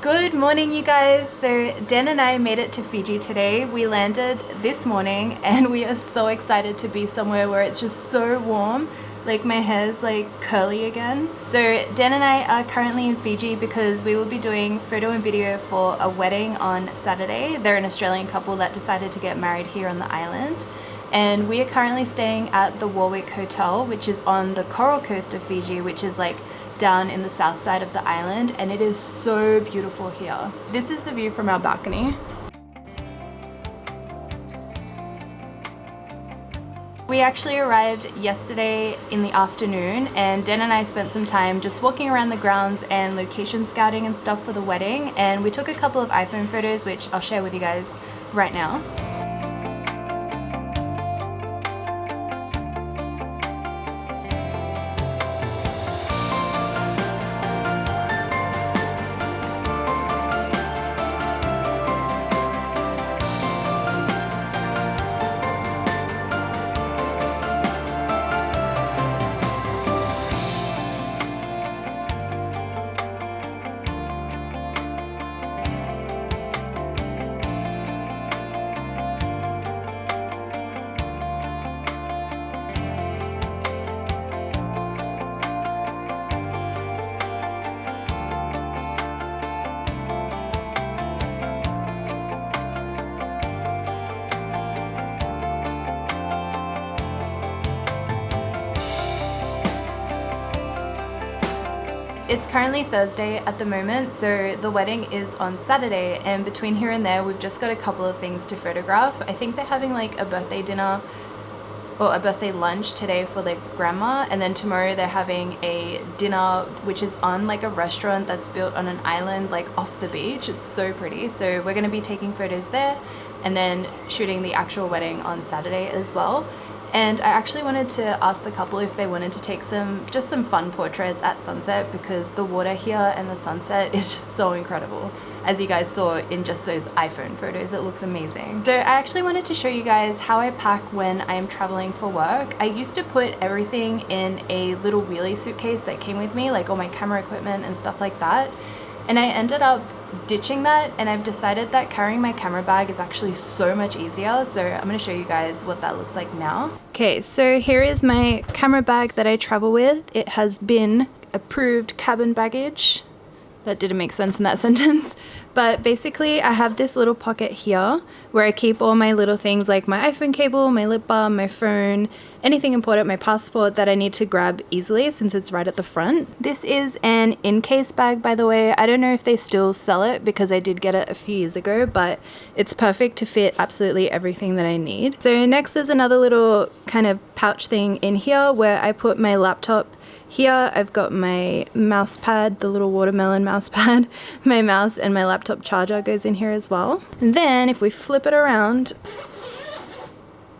Good morning, you guys. So Dan and I made it to Fiji today. We landed this morning and we are so excited to be somewhere where it's just so warm. Like my hair's like curly again. So Dan and I are currently in Fiji because we will be doing photo and video for a wedding on Saturday. They're an Australian couple that decided to get married here on the island. And we are currently staying at the Warwick Hotel, which is on the coral coast of Fiji, which is like down in the south side of the island, and it is so beautiful here. This is the view from our balcony. We actually arrived yesterday in the afternoon, and Dan and I spent some time just walking around the grounds and location scouting and stuff for the wedding, and we took a couple of iPhone photos which I'll share with you guys right now. It's currently Thursday at the moment, so the wedding is on Saturday, and between here and there we've just got a couple of things to photograph. I think they're having like a birthday dinner or a birthday lunch today for their grandma, and then tomorrow they're having a dinner which is on like a restaurant that's built on an island like off the beach. It's so pretty, so we're going to be taking photos there and then shooting the actual wedding on Saturday as well. And I actually wanted to ask the couple if they wanted to take some fun portraits at sunset, because the water here and the sunset is just so incredible. As you guys saw in just those iPhone photos, it looks amazing. So I actually wanted to show you guys how I pack when I'm traveling for work. I used to put everything in a little wheelie suitcase that came with me, like all my camera equipment and stuff like that. And I ended up ditching that, and I've decided that carrying my camera bag is actually so much easier, so I'm going to show you guys what that looks like now. Okay, so here is my camera bag that I travel with. It has been approved cabin baggage. That didn't make sense in that sentence, but basically I have this little pocket here where I keep all my little things like my iPhone cable, my lip balm, my phone, anything important, my passport that I need to grab easily since it's right at the front. This is an in-case bag, by the way. I don't know if they still sell it because I did get it a few years ago, but it's perfect to fit absolutely everything that I need. So next there's another little kind of pouch thing in here where I put my laptop. Here I've got my mouse pad, the little watermelon mouse pad, my mouse, and my laptop charger goes in here as well. And then if we flip it around,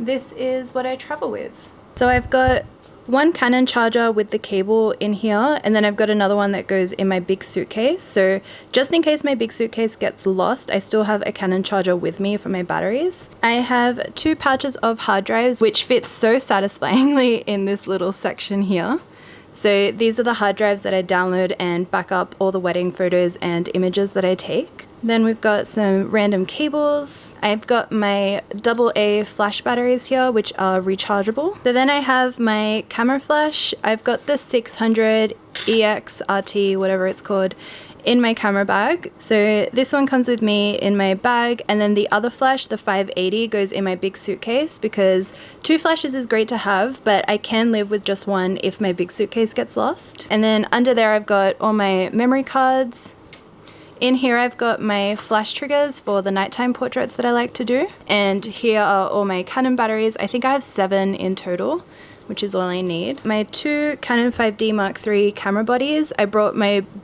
this is what I travel with. So I've got one Canon charger with the cable in here, and then I've got another one that goes in my big suitcase. So just in case my big suitcase gets lost, I still have a Canon charger with me for my batteries. I have 2 pouches of hard drives, which fit so satisfyingly in this little section here. So these are the hard drives that I download and back up all the wedding photos and images that I take. Then we've got some random cables. I've got my AA flash batteries here, which are rechargeable. So then I have my camera flash. I've got the 600 EXRT, whatever it's called, in my camera bag. So this one comes with me in my bag, and then the other flash, the 580, goes in my big suitcase because 2 flashes is great to have, but I can live with just one if my big suitcase gets lost. And then under there I've got all my memory cards. In here I've got my flash triggers for the nighttime portraits that I like to do. And here are all my Canon batteries. I think I have 7 in total, which is all I need. My 2 Canon 5D Mark III camera bodies. I brought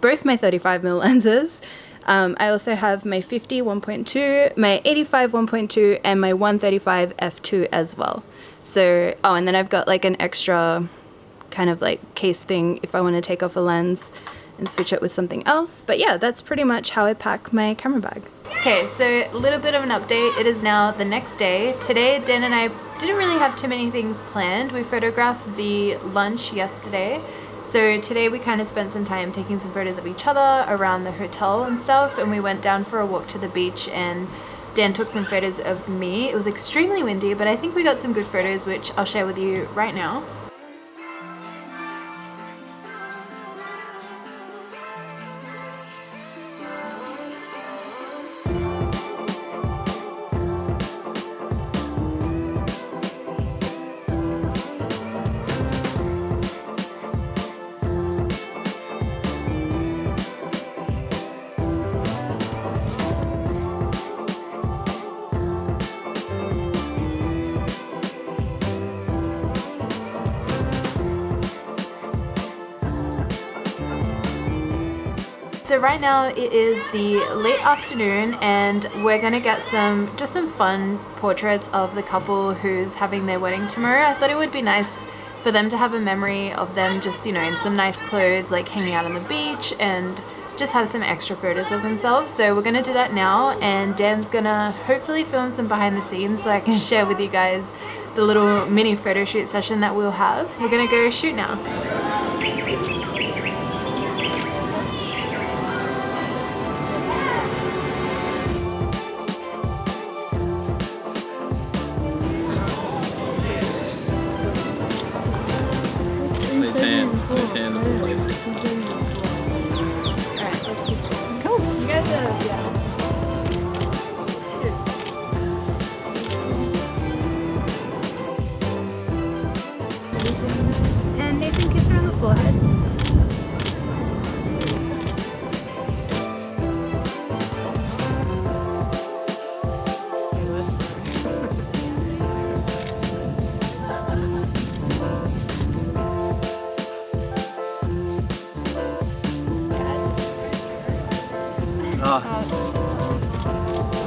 both my 35mm lenses. I also have my 50 1.2, my 85 1.2, and my 135 f2 as well. So, oh, and then I've got like an extra kind of like case thing if I want to take off a lens and switch it with something else. But yeah, that's pretty much how I pack my camera bag. Okay, so a little bit of an update. It is now the next day. Today, Dan and I didn't really have too many things planned. We photographed the lunch yesterday, So today we kind of spent some time taking some photos of each other around the hotel and stuff, and we went down for a walk to the beach and Dan took some photos of me. It was extremely windy, but I think we got some good photos, which I'll share with you right now. So right now it is the late afternoon and we're gonna get just some fun portraits of the couple who's having their wedding tomorrow. I thought it would be nice for them to have a memory of them just, you know, in some nice clothes, like hanging out on the beach, and just have some extra photos of themselves. So we're gonna do that now, and Dan's gonna hopefully film some behind the scenes so I can share with you guys the little mini photo shoot session that we'll have. We're gonna go shoot now. And Nathan, kiss her on the forehead.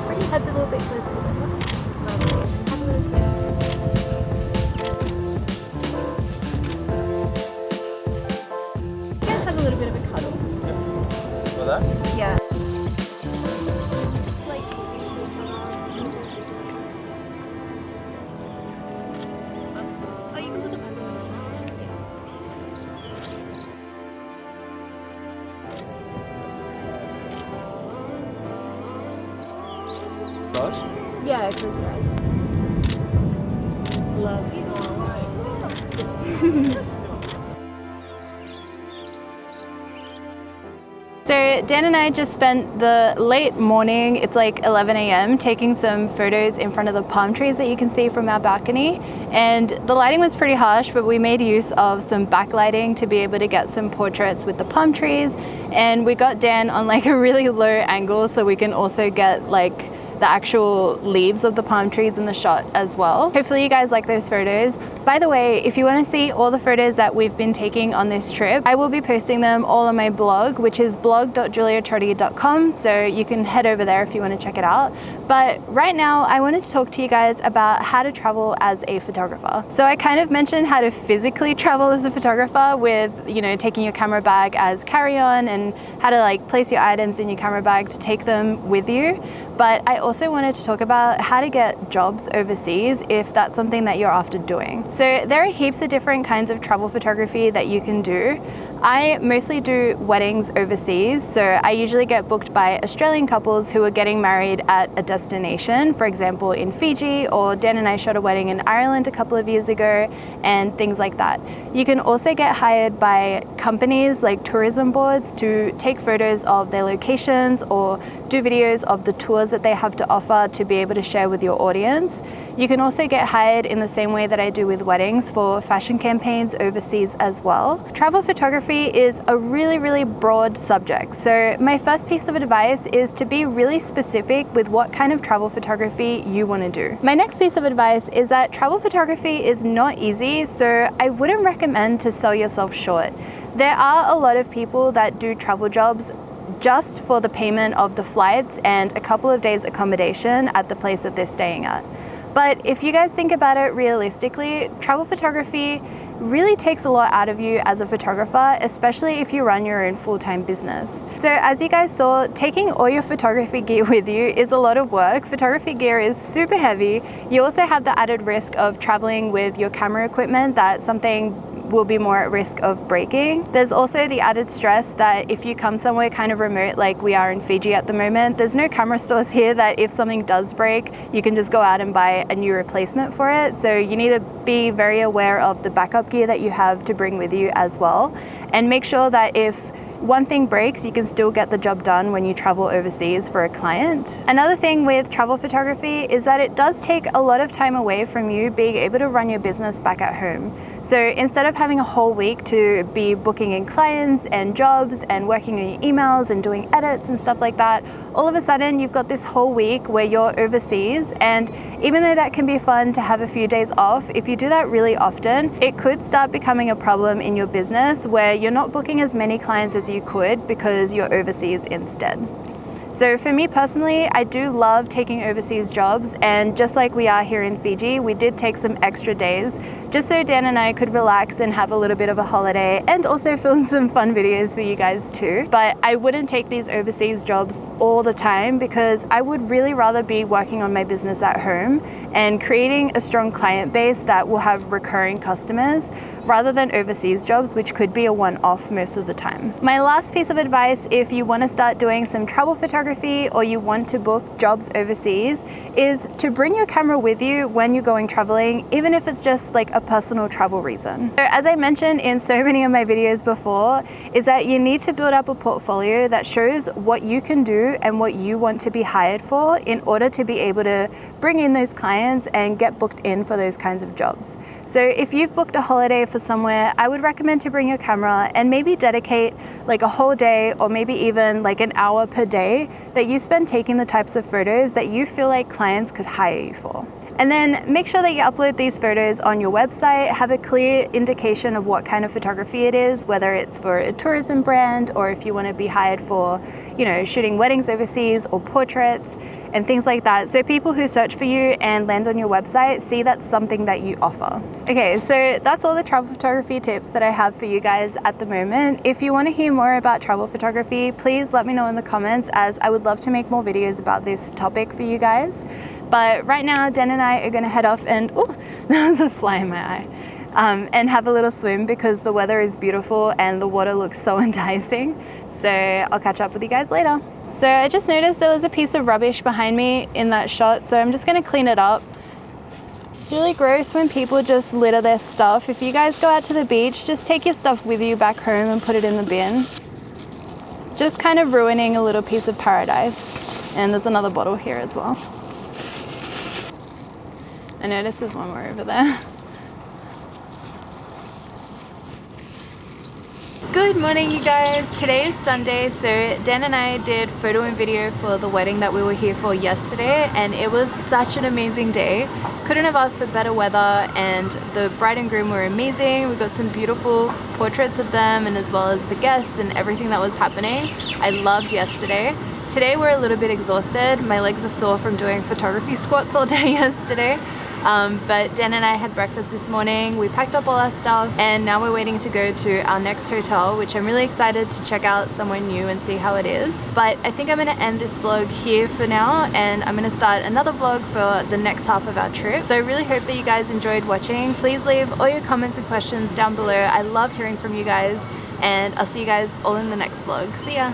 Bring your head a little bit closer. A little bit of a cuddle. For that? Yeah. Close? Yeah, close your eyes. Love you. So Dan and I just spent the late morning, it's like 11 a.m, taking some photos in front of the palm trees that you can see from our balcony. And the lighting was pretty harsh, but we made use of some backlighting to be able to get some portraits with the palm trees. And we got Dan on like a really low angle so we can also get like the actual leaves of the palm trees in the shot as well. Hopefully you guys like those photos. By the way, if you want to see all the photos that we've been taking on this trip, I will be posting them all on my blog, which is blog.juliatrotti.com, so you can head over there if you want to check it out. But right now I wanted to talk to you guys about how to travel as a photographer. So I kind of mentioned how to physically travel as a photographer with, you know, taking your camera bag as carry-on and how to like place your items in your camera bag to take them with you. But I also wanted to talk about how to get jobs overseas if that's something that you're after doing. So there are heaps of different kinds of travel photography that you can do. I mostly do weddings overseas, so I usually get booked by Australian couples who are getting married at a destination, for example in Fiji, or Dan and I shot a wedding in Ireland a couple of years ago, and things like that. You can also get hired by companies like tourism boards to take photos of their locations or do videos of the tours that they have to offer to be able to share with your audience. You can also get hired in the same way that I do with weddings for fashion campaigns overseas as well. Travel photography is a really broad subject, so my first piece of advice is to be really specific with what kind of travel photography you want to do. My next piece of advice is that travel photography is not easy, so I wouldn't recommend to sell yourself short. There are a lot of people that do travel jobs just for the payment of the flights and a couple of days accommodation at the place that they're staying at. But if you guys think about it realistically, travel photography really takes a lot out of you as a photographer, especially if you run your own full-time business. So as you guys saw, taking all your photography gear with you is a lot of work. Photography gear is super heavy. You also have the added risk of traveling with your camera equipment that's something will be more at risk of breaking. There's also the added stress that if you come somewhere kind of remote like we are in Fiji at the moment, there's no camera stores here that if something does break, you can just go out and buy a new replacement for it. So you need to be very aware of the backup gear that you have to bring with you as well, and make sure that if one thing breaks, you can still get the job done when you travel overseas for a client. Another thing with travel photography is that it does take a lot of time away from you being able to run your business back at home. So instead of having a whole week to be booking in clients and jobs and working on your emails and doing edits and stuff like that, all of a sudden you've got this whole week where you're overseas, and even though that can be fun to have a few days off, if you do that really often, it could start becoming a problem in your business where you're not booking as many clients as you could because you're overseas instead. So for me personally, I do love taking overseas jobs, and just like we are here in Fiji, we did take some extra days just so Dan and I could relax and have a little bit of a holiday, and also film some fun videos for you guys too. But I wouldn't take these overseas jobs all the time because I would really rather be working on my business at home and creating a strong client base that will have recurring customers rather than overseas jobs, which could be a one-off most of the time. My last piece of advice, if you want to start doing some travel photography or you want to book jobs overseas, is to bring your camera with you when you're going traveling, even if it's just like a personal travel reason. So as I mentioned in so many of my videos before, is that you need to build up a portfolio that shows what you can do and what you want to be hired for in order to be able to bring in those clients and get booked in for those kinds of jobs. So if you've booked a holiday for somewhere, I would recommend to bring your camera and maybe dedicate like a whole day or maybe even like an hour per day that you spend taking the types of photos that you feel like clients could hire you for. And then make sure that you upload these photos on your website, have a clear indication of what kind of photography it is, whether it's for a tourism brand or if you want to be hired for, you know, shooting weddings overseas or portraits and things like that. So people who search for you and land on your website see that's something that you offer. Okay, so that's all the travel photography tips that I have for you guys at the moment. If you want to hear more about travel photography, please let me know in the comments, as I would love to make more videos about this topic for you guys. But right now, Dan and I are going to head off and, oh, that was a fly in my eye, and have a little swim because the weather is beautiful and the water looks so enticing. So I'll catch up with you guys later. So I just noticed there was a piece of rubbish behind me in that shot, so I'm just going to clean it up. It's really gross when people just litter their stuff. If you guys go out to the beach, just take your stuff with you back home and put it in the bin. Just kind of ruining a little piece of paradise. And there's another bottle here as well. I noticed there's one more over there. Good morning, you guys. Today is Sunday, so Dan and I did photo and video for the wedding that we were here for yesterday, and it was such an amazing day. Couldn't have asked for better weather, and the bride and groom were amazing. We got some beautiful portraits of them, and as well as the guests and everything that was happening. I loved yesterday. Today we're a little bit exhausted. My legs are sore from doing photography squats all day yesterday. But Dan and I had breakfast this morning, we packed up all our stuff, and now we're waiting to go to our next hotel, which I'm really excited to check out somewhere new and see how it is. But I think I'm going to end this vlog here for now, and I'm going to start another vlog for the next half of our trip. So I really hope that you guys enjoyed watching. Please leave all your comments and questions down below. I love hearing from you guys, and I'll see you guys all in the next vlog. See ya!